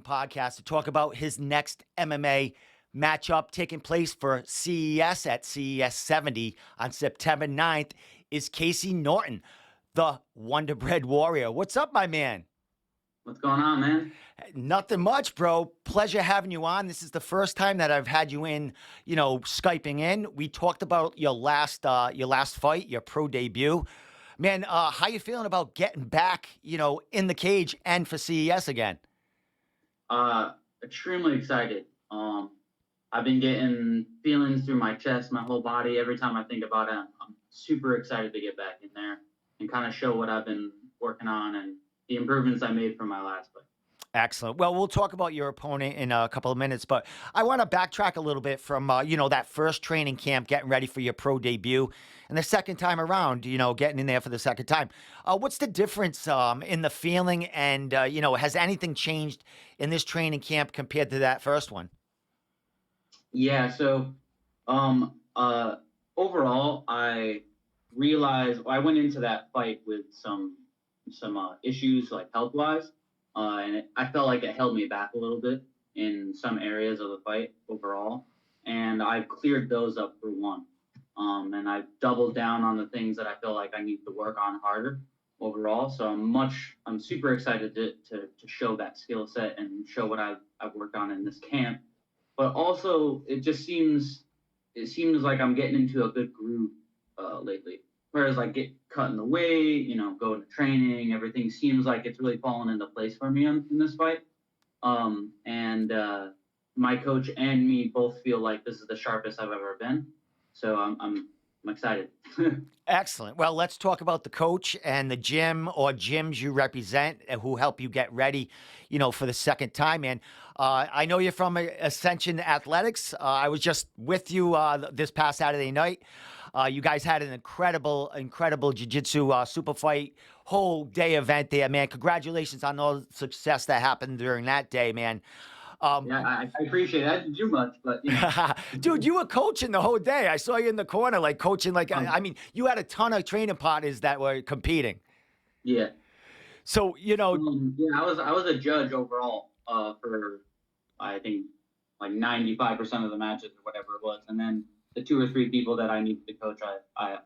podcast to talk about his next MMA matchup taking place for CES at CES 70 on September 9th is Casey Norton, the Wonderbread Warrior. What's up, my man? What's going on, man? Nothing much, bro. Pleasure having you on. This is the first time that I've had you in, Skyping in. We talked about your last fight, your pro debut. Man, how you feeling about getting back, in the cage and for CES again? Extremely excited. I've been getting feelings through my chest, my whole body. Every time I think about it, I'm super excited to get back in there and kind of show what I've been working on and the improvements I made from my last fight. Excellent. Well, we'll talk about your opponent in a couple of minutes, but I want to backtrack a little bit from, that first training camp, getting ready for your pro debut, and the second time around, getting in there for the second time. What's the difference in the feeling and, has anything changed in this training camp compared to that first one? Yeah, so overall, I realized I went into that fight with some issues like health-wise. And I felt like it held me back a little bit in some areas of the fight overall. And I've cleared those up for one. And I've doubled down on the things that I feel like I need to work on harder overall. So I'm super excited to show that skill set and show what I've worked on in this camp. But also, it seems like I'm getting into a good groove lately. Whereas I get cut in the weight, going to training, everything seems like it's really fallen into place for me in this fight. And my coach and me both feel like this is the sharpest I've ever been. So I'm excited. Excellent. Well, let's talk about the coach and the gym or gyms you represent who help you get ready, for the second time, man. I know you're from Ascension Athletics. I was just with you this past Saturday night. You guys had an incredible jiu-jitsu super fight, whole day event there, man. Congratulations on all the success that happened during that day, man. Yeah, I appreciate it. I didn't do much, but Dude, you were coaching the whole day. I saw you in the corner, like coaching. You had a ton of training partners that were competing. Yeah. So yeah, I was a judge overall for I think like 95% of the matches or whatever it was, and then the 2 or 3 people that I needed to coach, I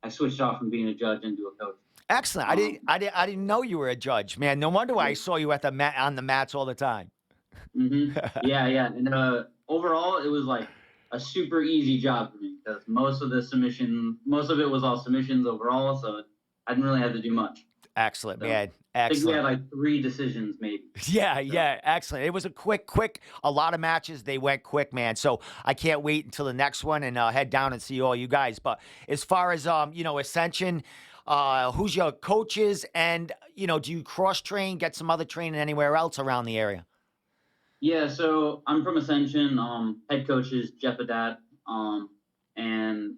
switched off from being a judge into a coach. Excellent. I didn't know you were a judge, man. No wonder why I saw you at the on the mats all the time. Mm-hmm. Yeah. And overall, it was like a super easy job for me because most of it was all submissions overall, so I didn't really have to do much. Excellent, So, man. I think we Excellent. had like 3 decisions maybe. Yeah, excellent. It was a quick, a lot of matches. They went quick, man. So I can't wait until the next one and head down and see all you guys. But as far as, Ascension, who's your coaches and, do you cross train, get some other training anywhere else around the area? Yeah, so I'm from Ascension. Head coach is Jeff Adat. And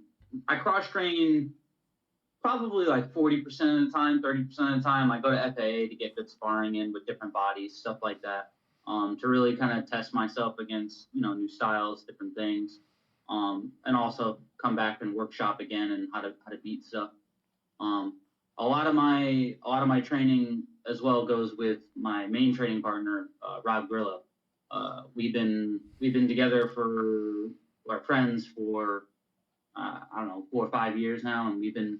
I cross train probably like 40% of the time, 30% of the time. I go to FAA to get good sparring in with different bodies, stuff like that, to really kind of test myself against, new styles, different things, and also come back and workshop again and how to beat stuff. A lot of my training as well goes with my main training partner, Rob Grillo. We've been together we're friends for I don't know 4 or 5 years now, and we've been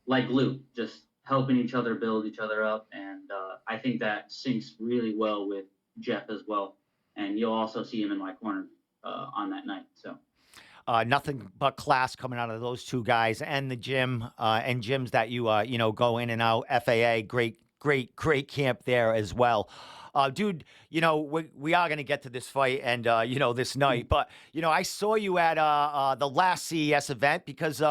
like glue, just helping each other build each other up, and I think that syncs really well with Jeff as well. And you'll also see him in my corner on that night. So. Nothing but class coming out of those two guys and the gym and gyms that you go in and out. FAA, great camp there as well. Dude, we are going to get to this fight and, this night. But, I saw you at the last CES event because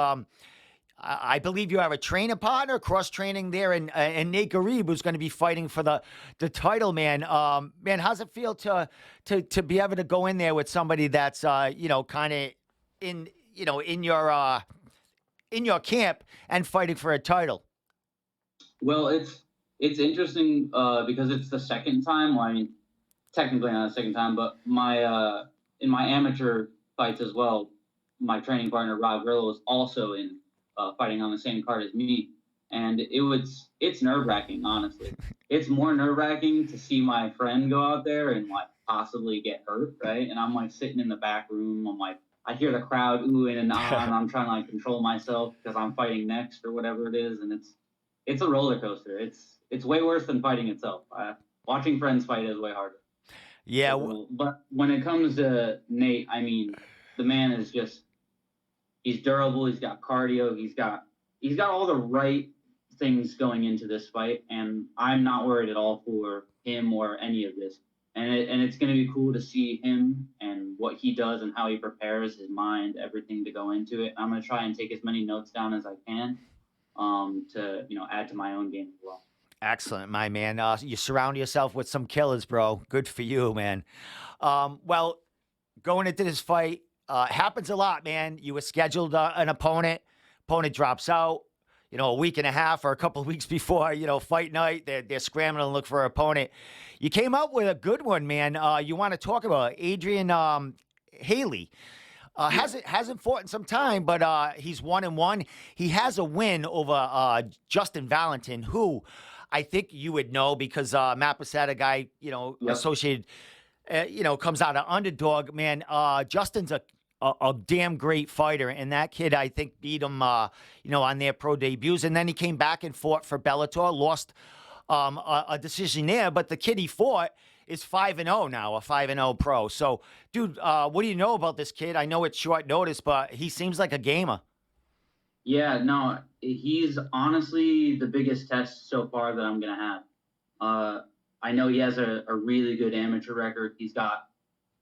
I believe you have a training partner, cross-training there, and Nate Garib, who's going to be fighting for the title, man. Man, how's it feel to be able to go in there with somebody that's, kind of in your camp and fighting for a title? Well, it's interesting because it's the second time. Well, I mean, technically not the second time, but my in my amateur fights as well, my training partner Rob Grillo was also in fighting on the same card as me. and it's nerve wracking, honestly. It's more nerve wracking to see my friend go out there and like possibly get hurt, right? And I'm like sitting in the back room. I'm like, I hear the crowd oohing and on. I'm trying to like control myself because I'm fighting next or whatever it is, and it's a roller coaster. It's way worse than fighting itself. Watching friends fight is way harder. Yeah. But when it comes to Nate, I mean, the man is just he's durable. He's got cardio. He's got all the right things going into this fight, and I'm not worried at all for him or any of this. And it's going to be cool to see him and what he does and how he prepares his mind, everything to go into it. I'm going to try and take as many notes down as I can to add to my own game as well. Excellent, my man. You surround yourself with some killers, bro. Good for you, man. Well, going into this fight happens a lot, man. You were scheduled an opponent drops out. A week and a half or a couple of weeks before, fight night, they're scrambling to look for an opponent. You came up with a good one, man. You want to talk about Adrian Haley. Hasn't fought in some time, but he's 1-1. He has a win over Justin Valentin, who I think you would know because Matt Passetta, guy, Yep. associated, comes out of underdog. Man, Justin's a damn great fighter, and that kid I think beat him, on their pro debuts, and then he came back and fought for Bellator, lost a decision there, but the kid he fought is 5-0 now, a 5-0 pro. So, dude, what do you know about this kid? I know it's short notice, but he seems like a gamer. Yeah, no, he's honestly the biggest test so far that I'm gonna have. I know he has a really good amateur record.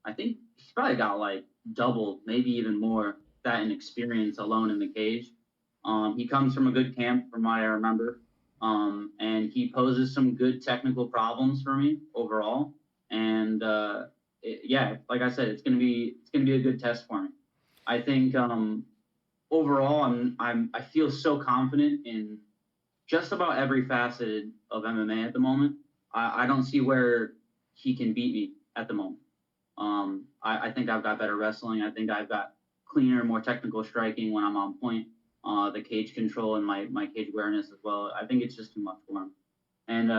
I think he's probably got like double, maybe even more, that in experience alone in the cage. He comes from a good camp, from what I remember, and he poses some good technical problems for me overall. And like I said, it's gonna be a good test for me. I think overall, I feel so confident in just about every facet of MMA at the moment. I don't see where he can beat me at the moment. I think I've got better wrestling. I think I've got cleaner, more technical striking when I'm on point. The cage control and my cage awareness as well. I think it's just too much for him. And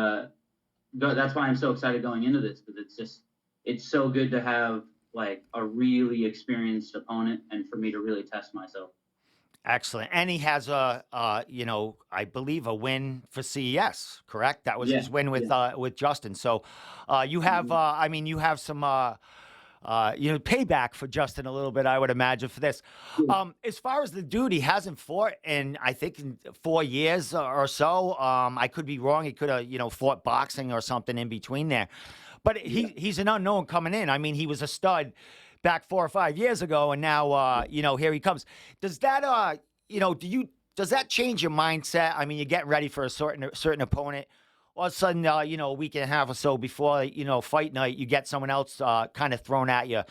that's why I'm so excited going into this, because it's so good to have like a really experienced opponent and for me to really test myself. Excellent. And he has I believe a win for CES, correct? That was his win with Justin. So you have, you have some, payback for Justin a little bit, I would imagine, for this. As far as the dude, he hasn't fought I think in 4 years or so. I could be wrong. He could have, fought boxing or something in between there. But he's an unknown coming in. I mean, he was a stud back 4 or 5 years ago, and now, here he comes. Does that, does that change your mindset? I mean, you're getting ready for a certain opponent. All of a sudden, a week and a half or so before, fight night, you get someone else kind of thrown at you.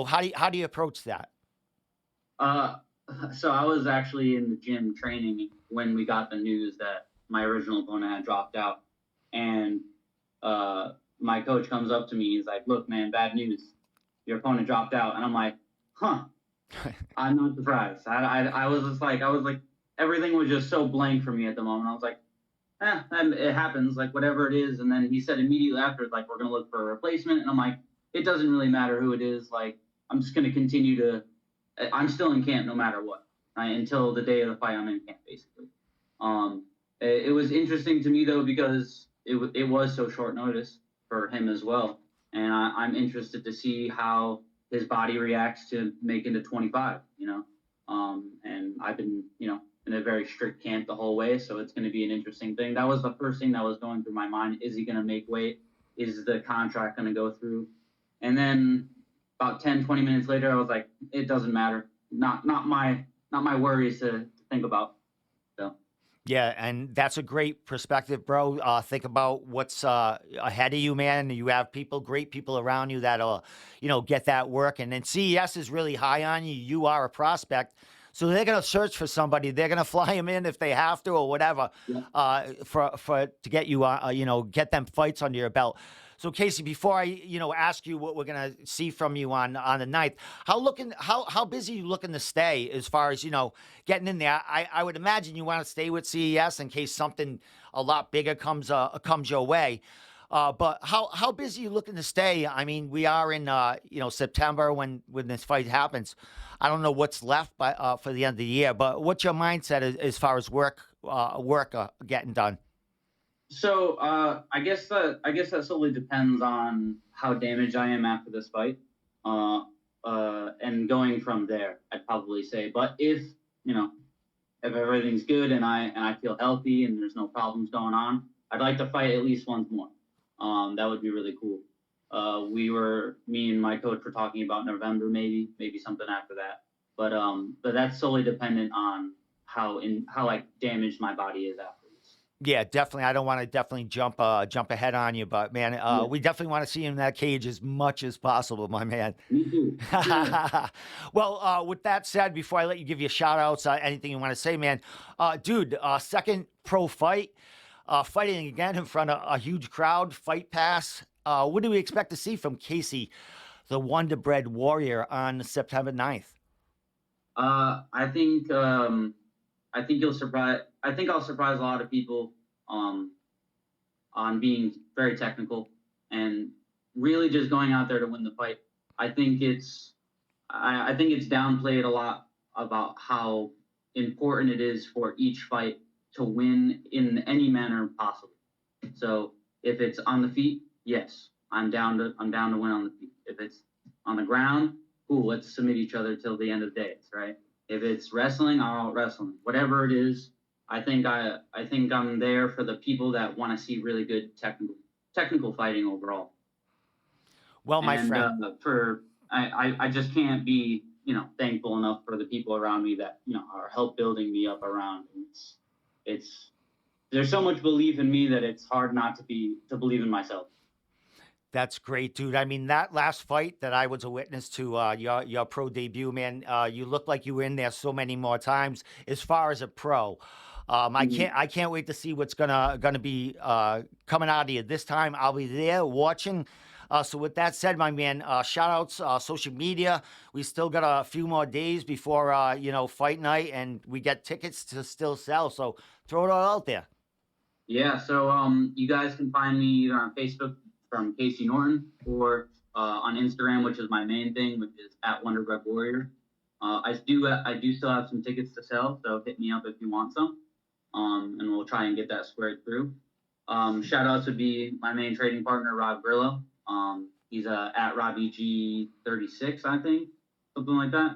How do you approach that? So I was actually in the gym training when we got the news that my original opponent had dropped out, and my coach comes up to me. He's like, "Look, man, bad news. Your opponent dropped out." And I'm like, "Huh." I'm not surprised. I was just like, everything was just so blank for me at the moment. I was like, it happens, like whatever it is. And then he said immediately after, like, we're going to look for a replacement. And I'm like, it doesn't really matter who it is. Like, I'm just going to I'm still in camp no matter what, right? Until the day of the fight, I'm in camp, basically. It was interesting to me, though, because it was so short notice for him as well. And I'm interested to see how his body reacts to making to 25, and I've been, in a very strict camp the whole way. So it's going to be an interesting thing. That was the first thing that was going through my mind. Is he going to make weight? Is the contract going to go through? And then about 10, 20 minutes later, I was like, it doesn't matter. Not my worries to think about. So. Yeah, and that's a great perspective, bro. Think about what's ahead of you, man. You have great people around you that'll, get that work. And then CES is really high on you. You are a prospect. So they're going to search for somebody. They're going to fly him in if they have to or whatever, to get you, get them fights under your belt. So Casey, before I, ask you what we're gonna see from you on the ninth, how busy you looking to stay as far as getting in there? I would imagine you want to stay with CES in case something a lot bigger comes your way. But how busy you looking to stay? I mean, we are in September when this fight happens. I don't know what's left for the end of the year, but what's your mindset as far as work getting done? So I guess that solely depends on how damaged I am after this fight, uh, and going from there, I'd probably say. But you know if everything's good and I feel healthy and there's no problems going on, I'd like to fight at least once more. That would be really cool. Me and my coach were talking about November, maybe something after that. But that's solely dependent on how like damaged my body is after this. Yeah, definitely. I don't want to definitely jump ahead on you, but man, Yeah, we definitely want to see you in that cage as much as possible, my man. me too. Yeah. Well, with that said, before I let you give your shout outs, anything you want to say, man, dude, second pro fight, fighting again in front of a huge crowd, fight pass. What do we expect to see from Casey, the Wonderbread Warrior, on September 9th? Uh, I think um, I think you'll surprise. I think I'll surprise a lot of people um, on being very technical and really just going out there to win the fight. I think it's I think it's downplayed a lot about how important it is for each fight to win in any manner possible. So if it's on the feet, yes, I'm down to win on the feet. If it's on the ground, cool, let's submit each other till the end of the days, right? If it's wrestling, I'll out wrestling. Whatever it is, I think I'm there for the people that want to see really good technical fighting overall. Well, my And friend. for I just can't be thankful enough for the people around me that are help building me up around. And it's there's so much belief in me that it's hard not to believe in myself. That's great, dude. I mean, that last fight that I was a witness to, your pro debut, man. You look like you were in there so many more times. As far as a pro, Mhm. I can't wait to see what's gonna be coming out of you this time. I'll be there watching. So with that said, my man, shout outs, social media. We still got a few more days before fight night, and we get tickets to still sell. So throw it all out there. Yeah, so you guys can find me either on Facebook from Casey Norton or on Instagram, which is my main thing, which is at Wonderbread Warrior. I do still have some tickets to sell, so hit me up if you want some, and we'll try and get that squared through. Shout outs would be my main trading partner, Rob Grillo. He's at RobbyG36, I think, something like that.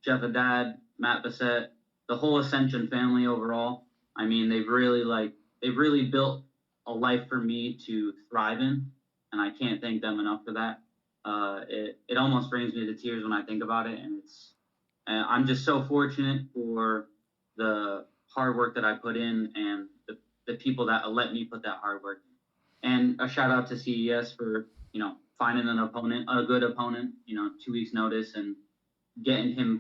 Jeff Haddad, Matt Bassett, the whole Ascension family overall. I mean, they've really built a life for me to thrive in, and I can't thank them enough for that. It almost brings me to tears when I think about it, and I'm just so fortunate for the hard work that I put in and the people that let me put that hard work in. And a shout out to CES for finding a good opponent, 2 weeks notice, and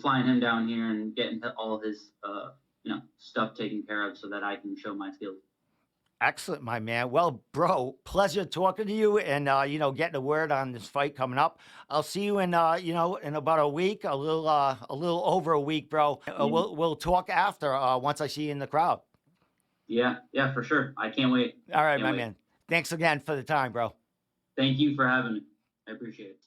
flying him down here and getting all of his stuff taken care of so that I can show my skills. Excellent, my man. Well, bro, pleasure talking to you and getting a word on this fight coming up. I'll see you in about a week, a little over a week, bro. Yeah, We'll talk after once I see you in the crowd. yeah, yeah, for sure. I can't wait. All right, Can't my wait. man. Thanks again for the time, bro. Thank you for having me. I appreciate it.